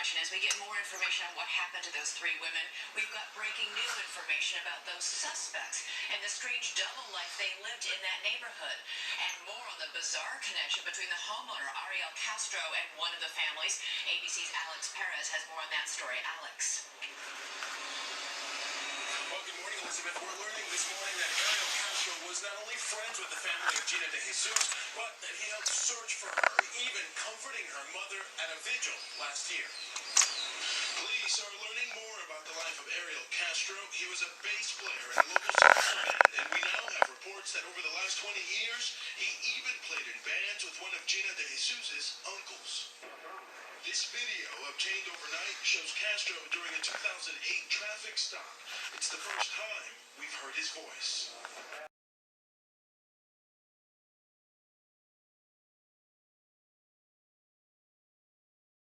much. And as we get more information on what happened to those three women, we've got breaking new information about those suspects and the strange double life they lived in that neighborhood. And more on the bizarre connection between the homeowner, Ariel Castro, and one of the families. ABC's Alex Perez has more on that story. Alex. Well, good morning, Elizabeth. We're learning this morning that Ariel Castro was not only friends with the family of Gina de Jesus, but that he helped search for her, even comforting her mother at a vigil last year. Police are learning more about the life of Ariel Castro. He was a bass player in a local salsa band, and we now have reports that over the last 20 years, he even played in bands with one of Gina de Jesus' uncles. This video, obtained overnight, shows Castro during a 2008 traffic stop. It's the first time we've heard his voice.